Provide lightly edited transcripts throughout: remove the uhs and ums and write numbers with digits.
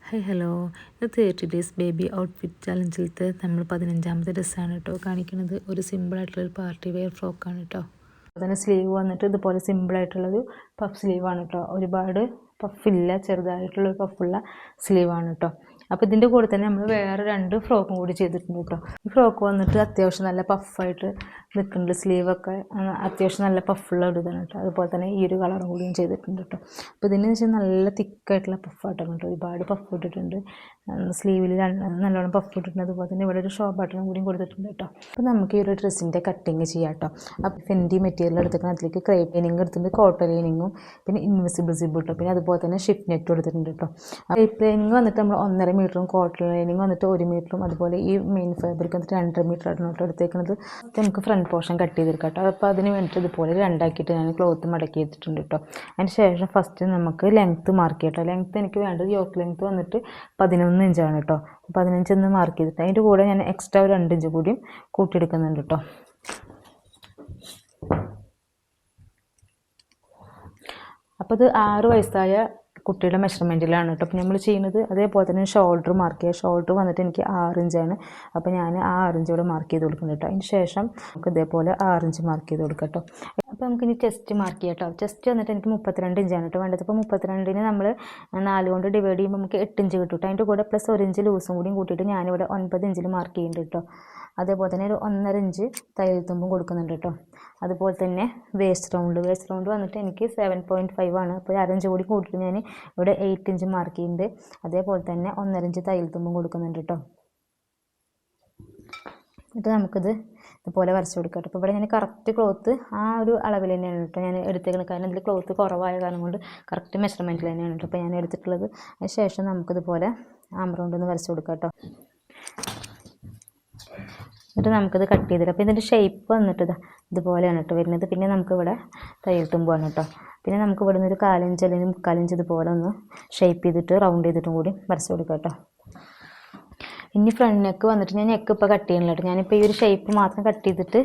Hi hello, ഇത് 30 days baby outfit ചലഞ്ചിലത്തെ നമ്മൾ 15ാമത്തെ ഡ്രസ്സാണ് കേട്ടോ കാണിക്കുന്നത്. ഒരു സിമ്പിളായിട്ടുള്ളൊരു പാർട്ടി വെയർ ഫ്രോക്കാണ് കേട്ടോ. അതിന് സ്ലീവ് വന്നിട്ട് ഇതുപോലെ സിമ്പിളായിട്ടുള്ളൊരു പഫ് സ്ലീവാണ് കേട്ടോ. ഒരുപാട് പഫില്ല, ചെറുതായിട്ടുള്ളൊരു പഫുള്ള സ്ലീവാണ് കേട്ടോ. അപ്പോൾ ഇതിൻ്റെ കൂടെ തന്നെ നമ്മൾ വേറെ 2 ഫ്രോക്കും കൂടി ചെയ്തിട്ടുണ്ട് കേട്ടോ. ഈ ഫ്രോക്ക് വന്നിട്ട് അത്യാവശ്യം നല്ല പഫായിട്ട് നിൽക്കുന്നുണ്ട്. സ്ലീവൊക്കെ അത്യാവശ്യം നല്ല പഫുള്ള ഒരു ഇതാണ് കേട്ടോ. അതുപോലെ തന്നെ ഈ ഒരു കളറും കൂടിയും ചെയ്തിട്ടുണ്ട് കേട്ടോ. അപ്പോൾ ഇതിന് വെച്ചാൽ നല്ല തിക്കായിട്ടുള്ള പഫായിട്ടാണ് കേട്ടോ. ഒരുപാട് പഫ് ഇട്ടിട്ടുണ്ട്. സ്ലീവിൽ നല്ലോണം പഫ് ഇട്ടിട്ടുണ്ട്. അതുപോലെ തന്നെ ഇവിടെ ഒരു ഷോ ബട്ടണും കൂടിയും കൊടുത്തിട്ടുണ്ട് കേട്ടോ. അപ്പോൾ നമുക്ക് ഈ ഒരു ഡ്രസ്സിൻ്റെ കട്ടിങ് ചെയ്യാം കേട്ടോ. അപ്പോൾ ഫെൻഡി മെറ്റീരിയൽ എടുത്തിട്ട് അതിലേക്ക് ക്രേപ്പ് ലൈനിങ് എടുത്തിട്ടുണ്ട്, കോട്ടൺ ലൈനിങ്ങും പിന്നെ ഇൻവിസിബിൾ സിബ് കേട്ടോ. പിന്നെ അതുപോലെ തന്നെ ഷിഫ്റ്റ് നെറ്റ് കൊടുത്തിട്ടുണ്ട് കേട്ടോ. ക്രേപ്പ് ലൈനിങ് വന്നിട്ട് നമ്മൾ 1.5 മീറ്ററും കോട്ടൺ ലൈനിങ് വന്നിട്ട് 1 മീറ്ററും അതുപോലെ ഈ മെയിൻ ഫാബ്രിക് വന്നിട്ട് 2.5 മീറ്റർ ആണ് കേട്ടോ എടുത്തേക്കുന്നത്. നമുക്ക് ഫ്രണ്ട് പോർഷൻ കട്ട് ചെയ്തെടുക്കാം കേട്ടോ. അപ്പോൾ അതിന് വേണ്ടിയിട്ട് ഇതുപോലെ 2 ആക്കിയിട്ട് ഞാൻ ക്ലോത്ത് മടക്കി എടുത്തിട്ടുണ്ട് കേട്ടോ. അതിന് ശേഷം ഫസ്റ്റ് നമുക്ക് ലെങ്ത്ത് മാർക്ക് ചെയ്യാം കേട്ടോ. ലെങ്ത്ത് എനിക്ക് വേണ്ടത് യോക്ക് ലെങ്ത്ത് വന്നിട്ട് 11 ഇഞ്ചാണ് കേട്ടോ. 15 എന്ന് മാർക്ക് ചെയ്തിട്ട് അതിൻ്റെ കൂടെ ഞാൻ എക്സ്ട്രാ ഒരു 2 ഇഞ്ച് കൂടിയും കൂട്ടിയെടുക്കുന്നുണ്ട് കേട്ടോ. അപ്പോൾ ഇത് 6 വയസ്സായ കുട്ടിയുടെ മെഷർമെൻറ്റിലാണ് കേട്ടോ അപ്പോൾ നമ്മൾ ചെയ്യുന്നത്. അതേപോലെ തന്നെ ഷോൾഡർ മാർക്ക് ചെയ്യുക. ഷോൾഡർ വന്നിട്ട് എനിക്ക് 6 ഇഞ്ചാണ്. അപ്പോൾ ഞാൻ ആ 6 ഇഞ്ച് കൂടെ മാർക്ക് ചെയ്ത് കൊടുക്കുന്നുണ്ട് കേട്ടോ. അതിന് ശേഷം നമുക്ക് ഇതേപോലെ 6 ഇഞ്ച് മാർക്ക് ചെയ്ത് കൊടുക്കാം കേട്ടോ. അപ്പോൾ നമുക്കിനി ചെസ്റ്റ് മാർക്ക് ചെയ്യാം കേട്ടോ. ചെസ്റ്റ് വന്നിട്ട് എനിക്ക് 32 ഇഞ്ചാണ് കേട്ടോ വേണ്ടത്. അപ്പോൾ 32ന് നമ്മൾ 4 കൊണ്ട് ഡിവൈഡ് ചെയ്യുമ്പോൾ നമുക്ക് 8 ഇഞ്ച് കിട്ടും കേട്ടോ. അതിൻ്റെ കൂടെ പ്ലസ് 1 ഇഞ്ച് ലൂസും കൂടിയും കൂട്ടിയിട്ട് ഞാനിവിടെ 9 ഇഞ്ചിൽ മാർക്ക് ചെയ്യുന്നുണ്ട് കേട്ടോ. അതേപോലെ തന്നെ ഒരു 1.5 ഇഞ്ച് തയ്യൽ തുമ്പും കൊടുക്കുന്നുണ്ട് കേട്ടോ. അതുപോലെ തന്നെ വേസ്റ്റ് റൗണ്ട് വന്നിട്ട് എനിക്ക് 7.5 ആണ്. അപ്പോൾ 1/2 ഇഞ്ച് കൂടി കൂട്ടിയിട്ട് ഞാൻ ഇവിടെ 8 ഇഞ്ച് മാർക്ക് ചെയ്യുന്നുണ്ട്. അതേപോലെ തന്നെ 1.5 ഇഞ്ച് തയ്യൽ തുമ്പും കൊടുക്കുന്നുണ്ട് കേട്ടോ. എന്നിട്ട് നമുക്കിത് ഇതുപോലെ വരച്ച് കൊടുക്കാം കേട്ടോ. അപ്പോൾ ഇവിടെ ഞാൻ കറക്റ്റ് ക്ലോത്ത് ആ ഒരു അളവിൽ തന്നെയാണ് കേട്ടോ ഞാൻ എടുത്തേക്കുന്നത്. കാരണം ഇതിൽ ക്ലോത്ത് കുറവായ കാരണം കൊണ്ട് കറക്റ്റ് മെഷർമെൻറ്റിൽ തന്നെയാണ് കേട്ടോ അപ്പോൾ ഞാൻ എടുത്തിട്ടുള്ളത്. അതിന് ശേഷം നമുക്കിതുപോലെ ആം റൗണ്ട് ഒന്ന് വരച്ച് കൊടുക്കാം കേട്ടോ. എന്നിട്ട് നമുക്കിത് കട്ട് ചെയ്തിട്ട് അപ്പോൾ ഇതിൻ്റെ ഷേപ്പ് വന്നിട്ട് ഇതുപോലെയാണ് കേട്ടോ വരുന്നത്. പിന്നെ നമുക്കിവിടെ തയ്യൽ തുമ്പാണ് കേട്ടോ. പിന്നെ നമുക്ക് ഇവിടെ നിന്ന് ഒരു 1/4 ഇഞ്ച് അല്ലെങ്കിൽ 3/4 ഇഞ്ച് ഇതുപോലെ ഒന്ന് ഷേപ്പ് ചെയ്തിട്ട് റൗണ്ട് ചെയ്തിട്ടും കൂടി വരച്ച് കൊടുക്കാം കേട്ടോ. ഇനി ഫ്രണ്ട് നെക്ക് വന്നിട്ട് ഞാൻ നെക്ക് ഇപ്പോൾ കട്ട് ചെയ്യണില്ല കേട്ടോ. ഞാനിപ്പോൾ ഈ ഒരു ഷേപ്പ് മാത്രം കട്ട് ചെയ്തിട്ട്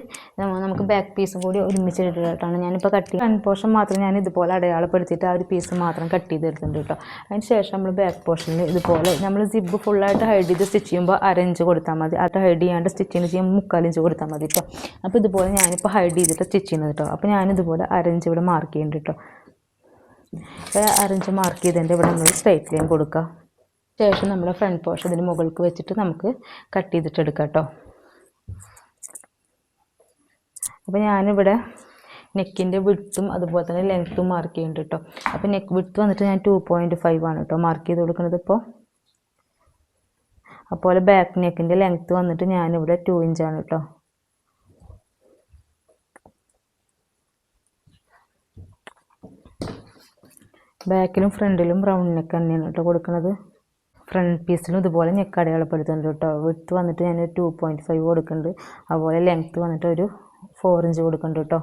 നമുക്ക് ബാക്ക് പീസും കൂടി ഒരുമിച്ചിട്ട് കേട്ടോ ഞാനിപ്പോൾ കട്ട് ചെയ്ത് ഫ്രണ്ട് പോർഷൻ മാത്രം ഞാൻ ഇതുപോലെ അടയാളപ്പെടുത്തിയിട്ട് ആ ഒരു പീസ് മാത്രം കട്ട് ചെയ്തെടുത്തിട്ടുണ്ട് കേട്ടോ. അതിന് ശേഷം നമ്മൾ ബാക്ക് പോർഷനിൽ ഇതുപോലെ നമ്മൾ സിബ് ഫുള്ളായിട്ട് ഹൈഡ് ചെയ്ത് സ്റ്റിച്ച് ചെയ്യുമ്പോൾ 1/2 ഇഞ്ച് കൊടുത്താൽ മതി. അത് ഹൈഡ് ചെയ്യാണ്ട് സ്റ്റിച്ചിങ് ചെയ്യുമ്പോൾ 3/4 ഇഞ്ച് കൊടുത്താൽ മതി കേട്ടോ. അപ്പോൾ ഇതുപോലെ ഞാനിപ്പോൾ ഹൈഡ് ചെയ്തിട്ട് സ്റ്റിച്ച് ചെയ്യുന്നത് കേട്ടോ. അപ്പോൾ ഞാനിതുപോലെ 1/2 ഇഞ്ച് ഇവിടെ മാർക്ക് ചെയ്യുന്നുണ്ട് കേട്ടോ. 1/2 ഇഞ്ച് മാർക്ക് ചെയ്തതിൻ്റെ ഇവിടെ നമ്മൾ സ്ട്രൈറ്റ് ലൈൻ കൊടുക്കുക. ശേഷം നമ്മുടെ ഫ്രണ്ട് പോർഷൻ ഇതിന് മുകൾക്ക് വെച്ചിട്ട് നമുക്ക് കട്ട് ചെയ്തിട്ടെടുക്കാം കേട്ടോ. അപ്പോൾ ഞാനിവിടെ നെക്കിൻ്റെ വിഡ്ത്തും അതുപോലെ തന്നെ ലെങ്ത്തും മാർക്ക് ചെയ്യുന്നുണ്ട് കേട്ടോ. അപ്പോൾ നെക്ക് വിഡ്ത്ത് വന്നിട്ട് ഞാൻ 2.5 ആണ് കേട്ടോ മാർക്ക് ചെയ്ത് കൊടുക്കുന്നത് ഇപ്പോൾ. അതുപോലെ ബാക്ക് നെക്കിൻ്റെ ലെങ്ത്ത് വന്നിട്ട് ഞാനിവിടെ 2 ഇഞ്ചാണ് കേട്ടോ. ബാക്കിലും ഫ്രണ്ടിലും റൗണ്ട് നെക്ക് തന്നെയാണ് കേട്ടോ കൊടുക്കുന്നത്. ഫ്രണ്ട് പീസിലും ഇതുപോലെ നെക്ക് അടയാളപ്പെടുത്തുന്നുണ്ട് കേട്ടോ. വിഡ്ത്ത് വന്നിട്ട് ഞാൻ 2.5 കൊടുക്കുന്നുണ്ട്. അതുപോലെ ലെങ്ത്ത് വന്നിട്ട് ഒരു 4 ഇഞ്ച് കൊടുക്കുന്നുണ്ട് കേട്ടോ.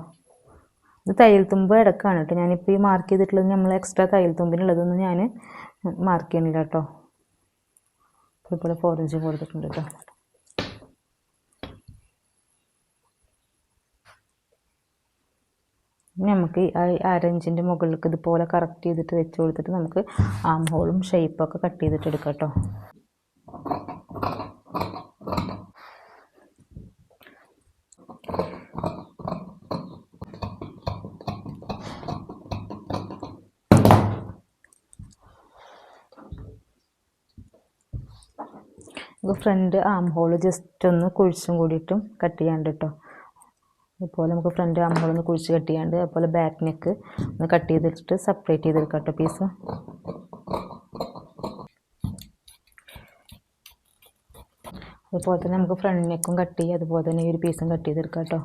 ഇത് തയ്യൽ തുമ്പ് ഇടക്കാണ് കേട്ടോ. ഞാനിപ്പോൾ ഈ മാർക്ക് ചെയ്തിട്ടുള്ളത് നമ്മൾ എക്സ്ട്രാ തയ്യൽ തുമ്പിനുള്ളതൊന്നും ഞാൻ മാർക്ക് ചെയ്യണില്ല കേട്ടോ. ഇതുപോലെ 4 ഇഞ്ച് കൊടുത്തിട്ടുണ്ട് കേട്ടോ. നമുക്ക് ഈ 1/2 ഇഞ്ചിൻ്റെ മുകളിലേക്ക് ഇതുപോലെ കറക്റ്റ് ചെയ്തിട്ട് വെച്ച് കൊടുത്തിട്ട് നമുക്ക് ആം ഹോളും ഷേപ്പൊക്കെ കട്ട് ചെയ്തിട്ട് എടുക്കാം കേട്ടോ. ഫ്രണ്ട് ആം ഹോള് ജസ്റ്റ് ഒന്ന് കുഴിച്ചും കൂടിയിട്ടും കട്ട് ചെയ്യാണ്ട് കേട്ടോ. അതുപോലെ നമുക്ക് ഫ്രണ്ട് ആം ഹോൾ ഒന്ന് കുഴിച്ച് കട്ട് ചെയ്യാണ്ട് അതുപോലെ ബാക്ക് നെക്ക് ഒന്ന് കട്ട് ചെയ്തിട്ട് സെപ്പറേറ്റ് ചെയ്തെടുക്കാം കേട്ടോ പീസ്. അതുപോലെ തന്നെ നമുക്ക് ഫ്രണ്ട് നെക്കും കട്ട് ചെയ്യുക. അതുപോലെ തന്നെ ഈ ഒരു പീസും കട്ട് ചെയ്തെടുക്കാം കേട്ടോ.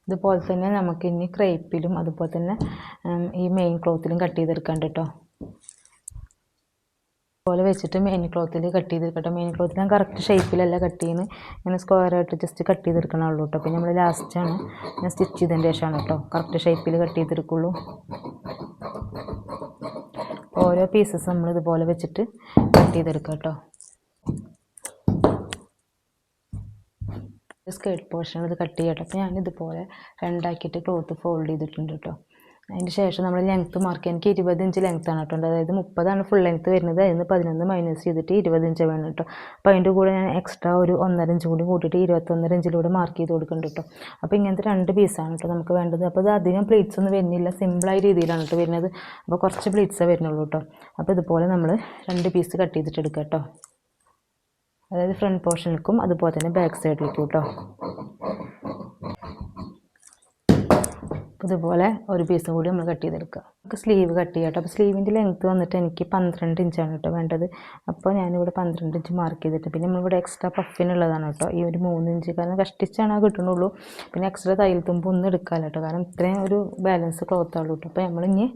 ഇതുപോലെ തന്നെ നമുക്ക് ഇനി ക്രേപ്പിലും അതുപോലെ തന്നെ ഈ മെയിൻ ക്ലോത്തിലും കട്ട് ചെയ്തെടുക്കാം കേട്ടോ. അതുപോലെ വെച്ചിട്ട് മെയിൻ ക്ലോത്തിൽ കട്ട് ചെയ്തെടുക്കട്ടെ. മെയിൻ ക്ലോത്തിൽ ഞാൻ കറക്റ്റ് ഷേപ്പിലല്ല കട്ട് ചെയ്യുന്നത്, ഇങ്ങനെ സ്ക്വയറായിട്ട് ജസ്റ്റ് കട്ട് ചെയ്തെടുക്കണുള്ളൂ കേട്ടോ. പിന്നെ നമ്മൾ ലാസ്റ്റാണ് ഞാൻ സ്റ്റിച്ച് ചെയ്തതിൻ്റെ ശേഷമാണ് കേട്ടോ കറക്റ്റ് ഷേപ്പിൽ കട്ട് ചെയ്തെടുക്കുള്ളൂ. ഓരോ പീസസ് നമ്മൾ ഇതുപോലെ വെച്ചിട്ട് കട്ട് ചെയ്തെടുക്കാം കേട്ടോ. സ്കേർട്ട് പോർഷൻ ഇത് കട്ട് ചെയ്യട്ടെ. അപ്പോൾ ഞാനിതുപോലെ രണ്ടാക്കിയിട്ട് ക്ലോത്ത് ഫോൾഡ് ചെയ്തിട്ടുണ്ട് കേട്ടോ. അതിന് ശേഷം നമ്മൾ ലെങ്ത്ത് മാർക്ക് ചെയ്യാൻ എനിക്ക് 20 ഇഞ്ച് ലെങ്ത്താണ് കേട്ടോ. അതായത് 30 ഫുൾ ലെങ്ത്ത് വരുന്നത്. അതിന് 11 മൈനസ് ചെയ്തിട്ട് 20 ഇഞ്ച് വേണം കേട്ടോ. അപ്പോൾ അതിൻ്റെ കൂടെ ഞാൻ എക്സ്ട്രാ ഒരു 1.5 ഇഞ്ച് കൂടി കൂട്ടിയിട്ട് 21.5 ഇഞ്ചിലൂടെ മാർക്ക് ചെയ്ത് കൊടുക്കുന്നുണ്ട് കേട്ടോ. അപ്പോൾ ഇങ്ങനത്തെ 2 പീസാണ് കേട്ടോ നമുക്ക് വേണ്ടത്. അപ്പോൾ ഇത് അധികം പ്ലീറ്റ്സ് ഒന്നും വരുന്നില്ല, സിമ്പിളായ രീതിയിലാണ് കേട്ടോ വരുന്നത്. അപ്പോൾ കുറച്ച് പ്ലീറ്റ്സേ വരുന്നുള്ളൂ കേട്ടോ. അപ്പോൾ ഇതുപോലെ നമ്മൾ 2 പീസ് കട്ട് ചെയ്തിട്ട് എടുക്കുക കേട്ടോ. അതായത് ഫ്രണ്ട് പോർഷനിലേക്കും അതുപോലെ തന്നെ ബാക്ക് സൈഡിലേക്കും കേട്ടോ. ഇതുപോലെ ഒരു പീസും കൂടി നമ്മൾ കട്ട് ചെയ്തെടുക്കുക. നമുക്ക് സ്ലീവ് കട്ട് ചെയ്യാം കേട്ടോ. അപ്പോൾ സ്ലീവിൻ്റെ ലെങ്ത്ത് വന്നിട്ട് എനിക്ക് 12 ഇഞ്ചാണ് കേട്ടോ വേണ്ടത്. അപ്പോൾ ഞാനിവിടെ 12 ഇഞ്ച് മാർക്ക് ചെയ്തിട്ട് പിന്നെ നമ്മളിവിടെ എക്സ്ട്രാ പഫിനുള്ളതാണ് കേട്ടോ ഈ ഒരു 3 ഇഞ്ച്. കാരണം കഷ്ടിച്ചാണ് കിട്ടുന്നുള്ളൂ. പിന്നെ എക്സ്ട്രാ തയ്യൽ തുമ്പ് ഒന്നും എടുക്കാമല്ലോ കേട്ടോ, കാരണം ഇത്രയും ഒരു ബാലൻസ് ക്ലോത്താവുള്ളൂ കേട്ടോ. അപ്പോൾ നമ്മളിനി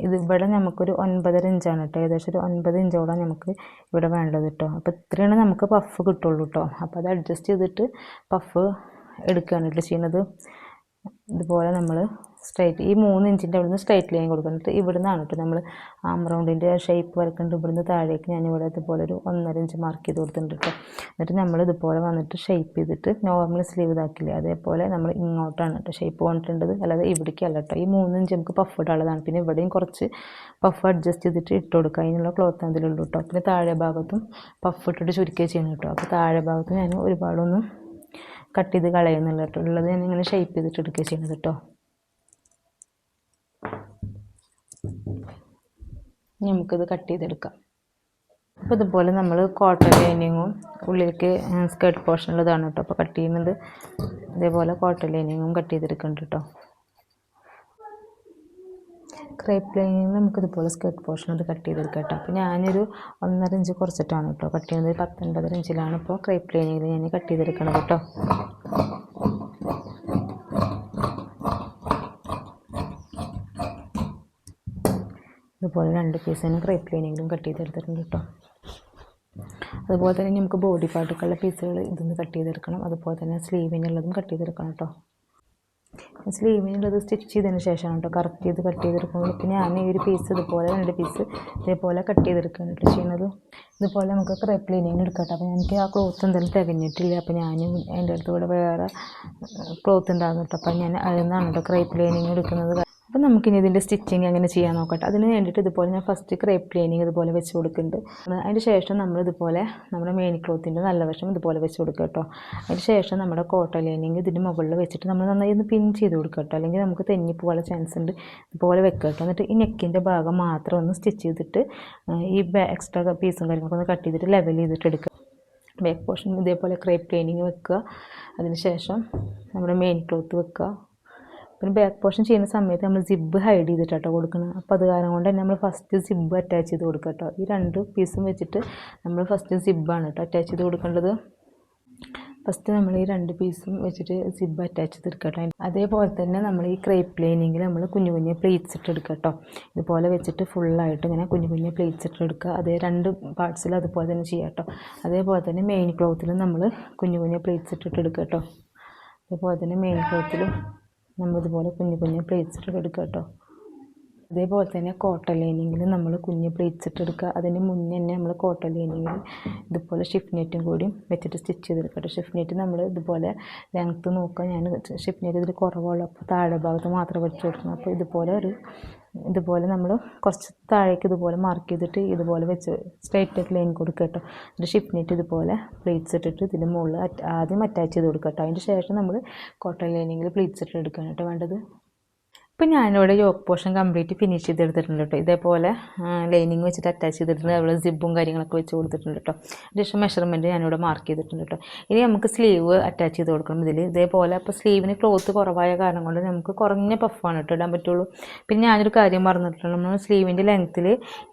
ഇവിടെ നമുക്കൊരു 9.5 ഇഞ്ചാണ് കേട്ടോ, ഏകദേശം ഒരു 9 ഇഞ്ചോളം നമുക്ക് ഇവിടെ വേണ്ടത് കേട്ടോ. അപ്പോൾ ഇത്രയാണ് നമുക്ക് പഫ് കിട്ടുള്ളൂ കേട്ടോ. അപ്പോൾ അത് അഡ്ജസ്റ്റ് ചെയ്തിട്ട് പഫ് എടുക്കുകയാണ് കേട്ടോ ചെയ്യുന്നത്. ഇതുപോലെ നമ്മൾ സ്ട്രൈറ്റ് ഈ 3 ഇഞ്ചിൻ്റെ അവിടെ നിന്ന് സ്ട്രൈറ്റ് ലൈൻ കൊടുക്കുന്നുണ്ട്. ഇവിടെ നിന്നാണ് കേട്ടോ നമ്മൾ ആം റൗണ്ടിൻ്റെ ഷേപ്പ് വരക്കുന്നുണ്ട്. ഇവിടുന്ന് താഴേക്ക് ഞാനിവിടെ ഇതുപോലെ ഒരു 1.5 ഇഞ്ച് മാർക്ക് ചെയ്ത് കൊടുത്തിട്ടുണ്ട് കേട്ടോ. എന്നിട്ട് നമ്മൾ ഇതുപോലെ വന്നിട്ട് ഷേപ്പ് ചെയ്തിട്ട് നോർമൽ സ്ലീവ് ഇതാക്കില്ലേ അതേപോലെ നമ്മൾ ഇങ്ങോട്ടാണ് കേട്ടോ ഷേപ്പ് വന്നിട്ടുണ്ടത്, അല്ലാതെ ഇവിടേക്കല്ല കേട്ടോ. ഈ 3 ഇഞ്ച് നമുക്ക് പഫ് ഇടാനുള്ളതാണ്. പിന്നെ ഇവിടെയും കുറച്ച് പഫ് അഡ്ജസ്റ്റ് ചെയ്തിട്ട് ഇട്ട് കൊടുക്കുക. അതിനുള്ള ക്ലോത്ത് അതിലുള്ളൂ കേട്ടോ. പിന്നെ താഴെ ഭാഗത്തും പഫ് ഇട്ടിട്ട് ചുരുക്കുക ചെയ്യണം കേട്ടോ. അപ്പോൾ താഴെ ഭാഗത്ത് ഞാൻ ഒരുപാടൊന്നും കട്ട് ചെയ്ത് കളയുന്നില്ല കേട്ടോ. ഉള്ളത് ഞാൻ ഇങ്ങനെ ഷേപ്പ് ചെയ്തിട്ട് എടുക്കുക ചെയ്യുന്നത് കേട്ടോ. നമുക്കിത് കട്ട് ചെയ്തെടുക്കാം. അപ്പോൾ ഇതുപോലെ നമ്മൾ കോട്ടൺ ലൈനിങ്ങും ഉള്ളിലേക്ക് സ്കേർട്ട് പോർഷനുള്ളതാണ് കേട്ടോ. അപ്പോൾ കട്ട് ചെയ്യുന്നത് ഇതേപോലെ കോട്ടൺ ലൈനിങ്ങും കട്ട് ചെയ്തെടുക്കുന്നുണ്ട് കേട്ടോ. ക്രേപ്പ് ലൈനിങ്ങിൽ നമുക്കിതുപോലെ സ്കേർട്ട് പോർഷൻ അത് കട്ട് ചെയ്തെടുക്കാം കേട്ടോ. അപ്പോൾ ഞാനൊരു 1.5 ഇഞ്ച് കുറച്ചിട്ടാണ് കേട്ടോ കട്ട് ചെയ്യുന്നത്. 19 ഇഞ്ചിലാണ് ഇപ്പോൾ ക്രേപ്പ് ലൈനിങ്ങിൽ ഞാൻ കട്ട് ചെയ്തെടുക്കുന്നത് കേട്ടോ. ഇതുപോലെ 2 പീസിന് ക്രേപ്പ് ലൈനിങ്ങിലും കട്ട് ചെയ്തെടുത്തിട്ടുണ്ട് കേട്ടോ. അതുപോലെ തന്നെ നമുക്ക് ബോഡി പാർട്ടുകളുടെ പീസുകൾ ഇതൊന്ന് കട്ട് ചെയ്തെടുക്കണം. അതുപോലെ തന്നെ സ്ലീവിനുള്ളതും കട്ട് ചെയ്തെടുക്കണം കേട്ടോ. സ്ലീവിനുള്ളത് സ്റ്റിച്ച് ചെയ്തതിന് ശേഷമാണ് കേട്ടോ കറക്റ്റ് ചെയ്ത് കട്ട് ചെയ്തെടുക്കുന്നത്. പിന്നെ ഞാൻ ഈ ഒരു പീസ് ഇതുപോലെ 2 പീസ് ഇതേപോലെ കട്ട് ചെയ്തെടുക്കുകയാണ് കേട്ടോ ചെയ്യുന്നത്. ഇതുപോലെ നമുക്ക് ക്രേപ്പ് ലൈനിങ് എടുക്കാം കേട്ടോ. അപ്പോൾ എനിക്ക് ആ ക്ലോത്ത് എന്തായാലും തികഞ്ഞിട്ടില്ല. അപ്പോൾ ഞാൻ എൻ്റെ അടുത്ത് കൂടെ വേറെ ക്ലോത്ത് ഉണ്ടാകുന്നു കേട്ടോ. അപ്പോൾ ഞാൻ അതിൽ നിന്നാണ് കേട്ടോ ക്രേപ്പ് ലൈനിങ് എടുക്കുന്നത്. അപ്പോൾ നമുക്കിനി ഇതിൻ്റെ സ്റ്റിച്ചിങ് എങ്ങനെ ചെയ്യാൻ നോക്കട്ടെ. അതിന് വേണ്ടിയിട്ട് ഇതുപോലെ ഞാൻ ഫസ്റ്റ് ക്രേപ്പ് ലൈനിങ് ഇതുപോലെ വെച്ച് കൊടുക്കുന്നുണ്ട്. അതിന് ശേഷം നമ്മളിതുപോലെ നമ്മുടെ മെയിൻ ക്ലോത്തിൻ്റെ നല്ല വശം ഇതുപോലെ വെച്ച് കൊടുക്കുക കേട്ടോ. അതിന് ശേഷം നമ്മുടെ കോട്ടൺ ലൈനിങ് ഇതിൻ്റെ മുകളിൽ വെച്ചിട്ട് നമ്മൾ നന്നായി ഒന്ന് പിൻ ചെയ്ത് കൊടുക്കുക കേട്ടോ. അല്ലെങ്കിൽ നമുക്ക് തെന്നിപ്പോകാനുള്ള ചാൻസ് ഉണ്ട്. ഇതുപോലെ വെക്കുക കേട്ടോ. എന്നിട്ട് ഈ നെക്കിൻ്റെ ഭാഗം മാത്രം ഒന്ന് സ്റ്റിച്ച് ചെയ്തിട്ട് ഈ എക്സ്ട്രാ പീസും കാര്യങ്ങളൊക്കെ ഒന്ന് കട്ട് ചെയ്തിട്ട് ലെവൽ ചെയ്തിട്ട് എടുക്കുക. ബാക്ക് പോർഷൻ ഇതേപോലെ ക്രേപ്പ് ലൈനിങ് വെക്കുക. അതിന് ശേഷം നമ്മുടെ മെയിൻ ക്ലോത്ത് വെക്കുക. പിന്നെ ബാക്ക് പോർഷൻ ചെയ്യുന്ന സമയത്ത് നമ്മൾ സിബ് ഹൈഡ് ചെയ്തിട്ടാട്ടോ കൊടുക്കണം. അപ്പോൾ അത് കാരണം കൊണ്ട് തന്നെ നമ്മൾ ഫസ്റ്റ് സിബ് അറ്റാച്ച് ചെയ്ത് കൊടുക്കുക കേട്ടോ. ഈ 2 പീസും വെച്ചിട്ട് നമ്മൾ ഫസ്റ്റ് സിബാണ് കേട്ടോ അറ്റാച്ച് ചെയ്ത് കൊടുക്കേണ്ടത്. ഫസ്റ്റ് നമ്മൾ ഈ 2 പീസും വെച്ചിട്ട് സിബ് അറ്റാച്ച് ചെയ്തെടുക്കുക കേട്ടോ. അതേപോലെ തന്നെ നമ്മൾ ഈ ക്രേപ്പ് ലൈനിങ്ങിൽ നമ്മൾ കുഞ്ഞു കുഞ്ഞു പ്ലേറ്റ്സ് ഇട്ടെടുക്കുക കേട്ടോ. ഇതുപോലെ വെച്ചിട്ട് ഫുള്ളായിട്ട് ഇങ്ങനെ കുഞ്ഞു കുഞ്ഞു പ്ലേറ്റ്സ് ഇട്ടെടുക്കുക. അതേ 2 പാർട്സിൽ അതുപോലെ തന്നെ ചെയ്യാം കേട്ടോ. അതേപോലെ തന്നെ മെയിൻ ക്ലോത്തിലും നമ്മൾ കുഞ്ഞു കുഞ്ഞു പ്ലേറ്റ്സ് ഇട്ടെടുക്കുക കേട്ടോ. അതേപോലെ തന്നെ മെയിൻ ക്ലോത്തിലും നമ്മളിതുപോലെ കുഞ്ഞു കുഞ്ഞു പ്ലേറ്റ്സ് ഇട്ടെടുക്കുക കേട്ടോ. അതേപോലെ തന്നെ കോട്ടൺ ലൈനിങ്ങിൽ നമ്മൾ കുഞ്ഞ് പ്ലേറ്റ്സ് ഇട്ടെടുക്കുക. അതിന് മുന്നേ തന്നെ നമ്മൾ കോട്ടൺ ലൈനിങ്ങിൽ ഇതുപോലെ ഷിഫ്റ്റ് നെറ്റും കൂടി വെച്ചിട്ട് സ്റ്റിച്ച് ചെയ്തെടുക്കട്ടെ. ഷിഫ്റ്റ് നെറ്റ് നമ്മൾ ഇതുപോലെ ലെങ്ത്ത് നോക്കുക. ഞാൻ ഷിഫ്റ്റ് നെറ്റ് ഇതിൽ കുറവുള്ളൂ, അപ്പോൾ താഴെ ഭാഗത്ത് മാത്രം വെച്ച് കൊടുക്കണം. അപ്പോൾ ഇതുപോലെ നമ്മൾ കുറച്ച് താഴേക്ക് ഇതുപോലെ മാർക്ക് ചെയ്തിട്ട് ഇതുപോലെ വെച്ച് സ്ട്രൈറ്റ് ലൈൻ കൊടുക്കുക കേട്ടോ. എന്നിട്ട് ഷിഫ്റ്റ് നെറ്റ് ഇതുപോലെ പ്ലേറ്റ്സ് ഇട്ടിട്ട് ഇതിൻ്റെ മുകളിൽ ആദ്യം അറ്റാച്ച് ചെയ്ത് കൊടുക്കുക കേട്ടോ. അതിൻ്റെ ശേഷം നമ്മൾ കോട്ടൺ ലൈനിങ്ങിൽ പ്ലേറ്റ്സ് ഇട്ട് എടുക്കുകയാണ് കേട്ടോ വേണ്ടത്. ഇപ്പം ഞാനിവിടെ യോക്ക് പോർഷൻ കംപ്ലീറ്റ് ഫിനിഷ് ചെയ്തെടുത്തിട്ടുണ്ട് കേട്ടോ. ഇതേപോലെ ലൈനിങ് വെച്ചിട്ട് അറ്റാച്ച് ചെയ്തിട്ടുണ്ട്. അതുപോലെ സിബും കാര്യങ്ങളൊക്കെ വെച്ച് കൊടുത്തിട്ടുണ്ട് കേട്ടോ. അതിന് മെഷർമെൻറ്റ് ഞാനിവിടെ മാർക്ക് ചെയ്തിട്ടുണ്ട് കേട്ടോ. ഇനി നമുക്ക് സ്ലീവ് അറ്റാച്ച് ചെയ്ത് കൊടുക്കണം ഇതിൽ. ഇതേപോലെ അപ്പോൾ സ്ലീവിന് ക്ലോത്ത് കുറവായ കാരണം കൊണ്ട് നമുക്ക് കുറഞ്ഞ പഫാണ് കേട്ടോ ഇടാൻ പറ്റുള്ളൂ. പിന്നെ ഞാനൊരു കാര്യം പറഞ്ഞിട്ടുള്ളൂ, നമ്മൾ സ്ലീവിൻ്റെ ലെങ്ത്തിൽ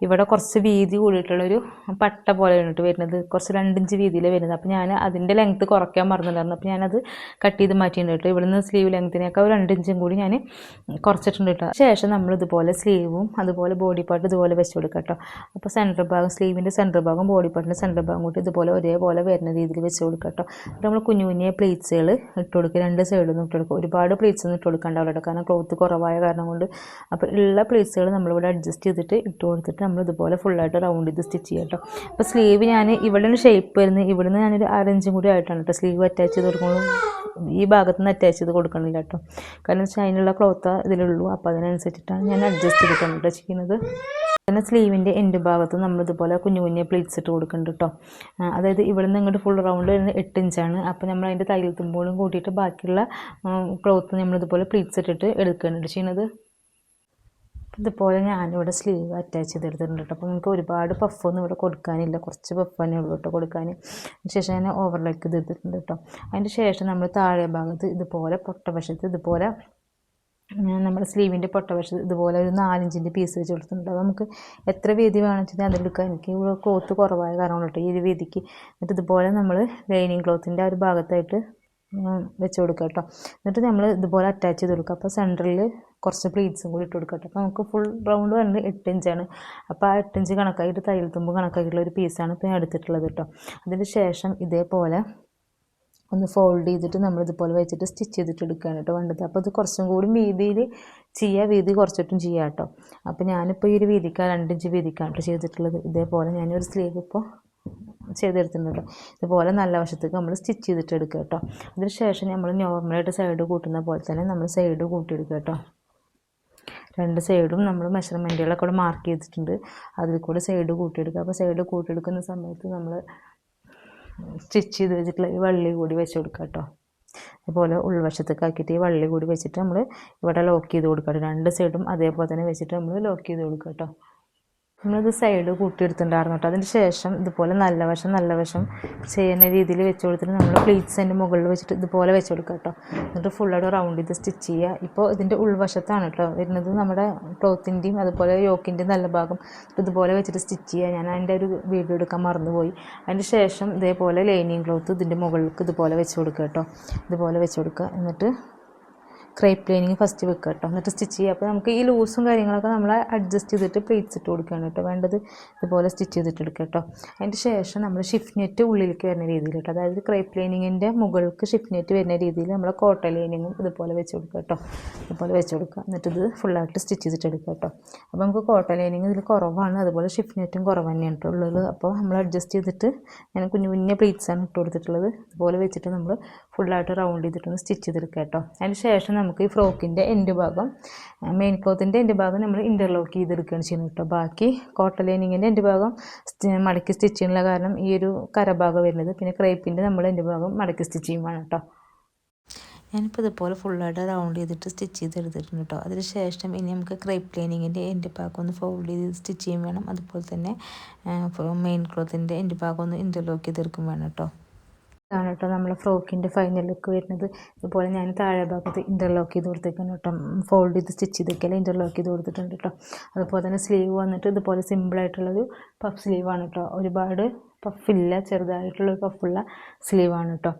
ഇവിടെ കുറച്ച് വീതി കൂടിയിട്ടുള്ളൊരു പട്ട പോലെയാണ് കേട്ടോ വരുന്നത്. കുറച്ച് 2 ഇഞ്ച് വീതിയിൽ വരുന്നത്. അപ്പോൾ ഞാൻ അതിൻ്റെ ലെങ്ത്ത് കുറയ്ക്കാൻ മറന്നിട്ടുണ്ടായിരുന്നു. അപ്പോൾ ഞാനത് കട്ട് ചെയ്ത് മാറ്റിയിട്ടുണ്ട് കേട്ടോ. ഇവിടുന്ന് സ്ലീവ് ലെങ്ത്തിനേക്കാൾ 2 ഇഞ്ചും കൂടി ഞാൻ കുറച്ച് കുറച്ചിട്ടുണ്ട് കേട്ടോ. ശേഷം നമ്മൾ ഇതുപോലെ സ്ലീവും അതുപോലെ ബോഡി പാർട്ട് ഇതുപോലെ വെച്ച് കൊടുക്കുക കേട്ടോ. അപ്പോൾ സെൻറ്റർ ഭാഗം സ്ലീവിൻ്റെ സെൻറ്റർ ഭാഗം ബോഡി പാർട്ടിൻ്റെ സെൻറ്റർ ഭാഗം കൂട്ടി ഇതുപോലെ ഒരേപോലെ വരുന്ന രീതിയിൽ വെച്ച് കൊടുക്കുക കേട്ടോ. അപ്പോൾ നമ്മൾ കുഞ്ഞു കുഞ്ഞേ പ്ലീറ്റ്സുകൾ ഇട്ട് കൊടുക്കുക, രണ്ട് സൈഡിൽ നിന്ന് ഇട്ട് കൊടുക്കുക. ഒരുപാട് പ്ലീറ്റ്സ് ഒന്നും ഇട്ട് കൊടുക്കാണ്ടാവില്ല കേട്ടോ, കാരണം ക്ലോത്ത് കുറവായ കാരണം കൊണ്ട്. അപ്പോൾ ഉള്ള പ്ലീറ്റ്സുകൾ നമ്മളിവിടെ അഡ്ജസ്റ്റ് ചെയ്തിട്ട് ഇട്ട് കൊടുത്തിട്ട് നമ്മൾ ഇതുപോലെ ഫുള്ളായിട്ട് റൗണ്ട് ചെയ്ത് സ്റ്റിച്ച് ചെയ്യാം കേട്ടോ. അപ്പോൾ സ്ലീവ് ഞാൻ ഇവിടെ ഷേപ്പ് വരുന്നത് ഇവിടുന്ന് ഞാനൊരു 6 ഇഞ്ചും കൂടി ആയിട്ടാണ് കേട്ടോ സ്ലീവ് അറ്റാച്ച് ചെയ്ത് കൊടുക്കുമ്പോൾ. ഈ ഭാഗത്ത് നിന്ന് അറ്റാച്ച് ചെയ്ത് കൊടുക്കണില്ല കേട്ടോ, കാരണം വെച്ചാൽ അതിനുള്ള ക്ലോത്ത് ഇതിലുള്ളൂ. അപ്പോൾ അതിനനുസരിച്ചിട്ടാണ് ഞാൻ അഡ്ജസ്റ്റ് ചെയ്തിട്ടാണ് കേട്ടോ ചെയ്യുന്നത്. പിന്നെ സ്ലീവിൻ്റെ എൻഡ് ഭാഗത്ത് നമ്മളിതുപോലെ കുഞ്ഞു കുഞ്ഞു പ്ലീറ്റ്സ് ഇട്ട് കൊടുക്കുന്നുണ്ട് കേട്ടോ. അതായത് ഇവിടെ നിന്ന് ഇങ്ങോട്ട് ഫുൾ റൗണ്ട് വരുന്നത് 8 ഇഞ്ചാണ്. അപ്പോൾ നമ്മൾ അതിൻ്റെ തയ്യൽ തുമ്പോളും കൂട്ടിയിട്ട് ബാക്കിയുള്ള ക്ലോത്ത് നമ്മളിതുപോലെ പ്ലീറ്റ്സ് ഇട്ടിട്ട് എടുക്കുകയാണ് ചെയ്യുന്നത്. ഇതുപോലെ ഞാനിവിടെ സ്ലീവ് അറ്റാച്ച് ചെയ്തെടുത്തിട്ടുണ്ട് കേട്ടോ. അപ്പോൾ നിങ്ങൾക്ക് ഒരുപാട് പഫൊന്നും ഇവിടെ കൊടുക്കാനില്ല, കുറച്ച് പഫ് തന്നെ ഉള്ളൂ കേട്ടോ കൊടുക്കാൻ. ശേഷം ഞാൻ ഓവർലേക്ക് ചെയ്തിട്ടുണ്ട് കേട്ടോ. അതിൻ്റെ ശേഷം നമ്മൾ താഴെ ഭാഗത്ത് ഇതുപോലെ പൊട്ടവശത്ത് ഇതുപോലെ നമ്മുടെ സ്ലീവിൻ്റെ പൊട്ടവശത്ത് ഇതുപോലെ ഒരു 4 ഇഞ്ചിൻ്റെ പീസ് വെച്ച് കൊടുത്തിട്ടുണ്ട്. അപ്പോൾ നമുക്ക് എത്ര വീതി വേണമെന്ന് വെച്ചാൽ അതെടുക്കാം. എനിക്ക് ഇവിടെ ക്ലോത്ത് കുറവായ കാരണം കേട്ടോ ഈ ഒരു വീതിക്ക്. എന്നിട്ട് ഇതുപോലെ നമ്മൾ ലൈനിങ് ക്ലോത്തിൻ്റെ ആ ഒരു ഭാഗത്തായിട്ട് വെച്ച് കൊടുക്കുക കേട്ടോ. എന്നിട്ട് നമ്മൾ ഇതുപോലെ അറ്റാച്ച് ചെയ്ത് കൊടുക്കുക. അപ്പോൾ സെൻറ്ററിൽ കുറച്ച് പ്ലീറ്റ്സും കൂടി ഇട്ട് കൊടുക്കുക കേട്ടോ. അപ്പോൾ നമുക്ക് ഫുൾ റൗണ്ട് വരുന്നത് 8 ഇഞ്ചാണ്. അപ്പോൾ ആ 8 ഇഞ്ച് കണക്കായിട്ട് തയ്യൽ തുമ്പ് കണക്കാക്കിയിട്ടുള്ള ഒരു പീസാണ് ഇപ്പോൾ ഞാൻ എടുത്തിട്ടുള്ളത് കേട്ടോ. അതിന് ശേഷം ഇതേപോലെ ഒന്ന് ഫോൾഡ് ചെയ്തിട്ട് നമ്മളിതുപോലെ വെച്ചിട്ട് സ്റ്റിച്ച് ചെയ്തിട്ട് എടുക്കുകയാണ് കേട്ടോ വേണ്ടത്. അപ്പോൾ ഇത് കുറച്ചും കൂടി വീതിയിൽ ചെയ്യുക, വീതി കുറച്ചിട്ടും ചെയ്യാം കേട്ടോ. അപ്പോൾ ഞാനിപ്പോൾ ഈ ഒരു വീതിക്കാണ് 2 ഇഞ്ച് വീതിക്കാണ് കേട്ടോ ചെയ്തിട്ടുള്ളത്. ഇതേപോലെ ഞാനൊരു സ്ലീവ് ഇപ്പോൾ ചെയ്തെടുത്തിട്ടുണ്ട് കേട്ടോ. ഇതുപോലെ നല്ല വശത്തേക്ക് നമ്മൾ സ്റ്റിച്ച് ചെയ്തിട്ട് എടുക്കുക കേട്ടോ. അതിന് ശേഷം നമ്മൾ നോർമലായിട്ട് സൈഡ് കൂട്ടുന്ന പോലെ തന്നെ നമ്മൾ സൈഡ് കൂട്ടിയെടുക്കുക കേട്ടോ. 2 സൈഡും നമ്മൾ മെഷർമെൻറ്റുകളൊക്കെ കൂടെ മാർക്ക് ചെയ്തിട്ടുണ്ട്, അതിൽ കൂടെ സൈഡ് കൂട്ടിയെടുക്കുക. അപ്പോൾ സൈഡ് കൂട്ടിയെടുക്കുന്ന സമയത്ത് നമ്മൾ സ്റ്റിച്ച് ചെയ്ത് വെച്ചിട്ടുള്ള ഈ വള്ളി കൂടി വെച്ച് കൊടുക്കുക കേട്ടോ. അതുപോലെ ഉൾവശത്തേക്ക് ആക്കിയിട്ട് ഈ വള്ളി കൂടി വെച്ചിട്ട് നമ്മൾ ഇവിടെ ലോക്ക് ചെയ്ത് കൊടുക്കുക കേട്ടോ. 2 സൈഡും അതേപോലെ തന്നെ വെച്ചിട്ട് നമ്മൾ ലോക്ക് ചെയ്ത് കൊടുക്കുക കേട്ടോ. നമ്മളിത് സൈഡ് കൂട്ടിയെടുത്തിട്ടുണ്ടായിരുന്നു കേട്ടോ. അതിന് ശേഷം ഇതുപോലെ നല്ല വശം ചെയ്യുന്ന രീതിയിൽ വെച്ച് കൊടുത്തിട്ട് നമ്മൾ പ്ലീറ്റ്സ് അതിൻ്റെ മുകളിൽ വെച്ചിട്ട് ഇതുപോലെ വെച്ച് കൊടുക്കുക കേട്ടോ. എന്നിട്ട് ഫുള്ളായിട്ട് റൗണ്ട് ചെയ്ത് സ്റ്റിച്ച് ചെയ്യുക. ഇപ്പോൾ ഇതിൻ്റെ ഉൾവശത്താണ് കേട്ടോ വരുന്നത് നമ്മുടെ ക്ലോത്തിൻ്റെയും അതുപോലെ യോക്കിൻ്റെയും നല്ല ഭാഗം ഇതുപോലെ വെച്ചിട്ട് സ്റ്റിച്ച് ചെയ്യുക. ഞാൻ അതിൻ്റെ ഒരു വീഡിയോ എടുക്കാൻ മറന്നുപോയി. അതിന് ശേഷം ഇതേപോലെ ലൈനിങ് ക്ലോത്ത് ഇതിൻ്റെ മുകളിലേക്ക് ഇതുപോലെ വെച്ച് കൊടുക്കുക കേട്ടോ. ഇതുപോലെ വെച്ച് കൊടുക്കുക. എന്നിട്ട് ക്രേപ്പ് ലൈനിങ് ഫസ്റ്റ് വെക്കുക കേട്ടോ. എന്നിട്ട് സ്റ്റിച്ച് ചെയ്യുക. അപ്പോൾ നമുക്ക് ഈ ലൂസും കാര്യങ്ങളൊക്കെ നമ്മൾ അഡ്ജസ്റ്റ് ചെയ്തിട്ട് പ്ലീറ്റ്സ് ഇട്ട് കൊടുക്കുകയാണ് കേട്ടോ വേണ്ടത്. ഇതുപോലെ സ്റ്റിച്ച് ചെയ്തിട്ട് എടുക്കുക കേട്ടോ. അതിൻ്റെ ശേഷം നമ്മൾ ഷിഫ്റ്റ് നെറ്റ് ഉള്ളിലേക്ക് വരുന്ന രീതിയിൽ കേട്ടോ, അതായത് ക്രേപ്പ് ലൈനിങ്ങിൻ്റെ മുകൾക്ക് ഷിഫ്റ്റ് നെറ്റ് വരുന്ന രീതിയിൽ നമ്മൾ കോട്ടൺ ലൈനിങ്ങും ഇതുപോലെ വെച്ച് കൊടുക്കുക കേട്ടോ. ഇതുപോലെ വെച്ച് കൊടുക്കുക. എന്നിട്ട് ഇത് ഫുള്ളായിട്ട് സ്റ്റിച്ച് ചെയ്തിട്ട് എടുക്കുക കേട്ടോ. അപ്പോൾ നമുക്ക് കോട്ടൺ ലൈനിങ് ഇതിൽ കുറവാണ്, അതുപോലെ ഷിഫ്റ്റ് നെറ്റും കുറവ് തന്നെയാണ് കേട്ടോ ഉള്ളത്. അപ്പോൾ നമ്മൾ അഡ്ജസ്റ്റ് ചെയ്തിട്ട് ഞാൻ കുഞ്ഞു കുഞ്ഞു പ്ലീറ്റ്സാണ് ഇട്ട് കൊടുത്തിട്ടുള്ളത്. ഇതുപോലെ വെച്ചിട്ട് നമ്മൾ ഫുള്ളായിട്ട് റൗണ്ട് ചെയ്തിട്ടൊന്ന് സ്റ്റിച്ച് ചെയ്തെടുക്കുക കേട്ടോ. അതിന് ശേഷം നമുക്ക് ഈ ഫ്രോക്കിൻ്റെ എൻഡ് ഭാഗം മെയിൻ ക്ലോത്തിൻ്റെ എൻഡ് ഭാഗം നമ്മൾ ഇൻ്റർലോക്ക് ചെയ്തെടുക്കുകയാണ് ചെയ്യുന്നത് കേട്ടോ. ബാക്കി കോട്ടൺ ലൈനിങ്ങിൻ്റെ എൻഡ് ഭാഗം മടക്കി സ്റ്റിച്ച് ചെയ്യാനുള്ള കാരണം ഈ ഒരു കരഭാഗം വരുന്നത്, പിന്നെ ക്രേപ്പിൻ്റെ നമ്മൾ എൻഡ് ഭാഗം മടക്കി സ്റ്റിച്ച് ചെയ്യുവാണ് കേട്ടോ. ഞാനിപ്പോൾ ഇതുപോലെ ഫുള്ളായിട്ട് റൗണ്ട് ചെയ്തിട്ട് സ്റ്റിച്ച് ചെയ്തെടുത്തിട്ടുണ്ട് കേട്ടോ. അതിന് ശേഷം ഇനി നമുക്ക് ക്രേപ്പ് ലൈനിങ്ങിൻ്റെ എൻഡ് ഭാഗം ഒന്ന് ഫോൾഡ് ചെയ്ത് സ്റ്റിച്ച് ചെയ്യും വേണം. അതുപോലെ തന്നെ മെയിൻ ക്ലോത്തിൻ്റെ എൻഡ് ഭാഗം ഒന്ന് ഇൻ്റർലോക്ക് ചെയ്തെടുക്കും വേണം കേട്ടോ. ഇതാണ് കേട്ടോ നമ്മളെ ഫ്രോക്കിൻ്റെ ഫൈനൽ ലുക്ക് വരുന്നത്. ഇതുപോലെ ഞാൻ താഴെ ഭാഗത്ത് ഇൻ്റർലോക്ക് ചെയ്ത് കൊടുത്തേക്കാണ് കേട്ടോ. ഫോൾഡ് ചെയ്ത് സ്റ്റിച്ച് ചെയ്തേക്കല്ല ഇൻ്റർലോക്ക് ചെയ്ത് കൊടുത്തിട്ടുണ്ട് കേട്ടോ. അതുപോലെ തന്നെ സ്ലീവ് വന്നിട്ട് ഇതുപോലെ സിമ്പിളായിട്ടുള്ളൊരു പഫ് സ്ലീവാണ് കേട്ടോ. ഒരുപാട് പഫില്ല, ചെറുതായിട്ടുള്ളൊരു പഫുള്ള സ്ലീവാണ് കേട്ടോ.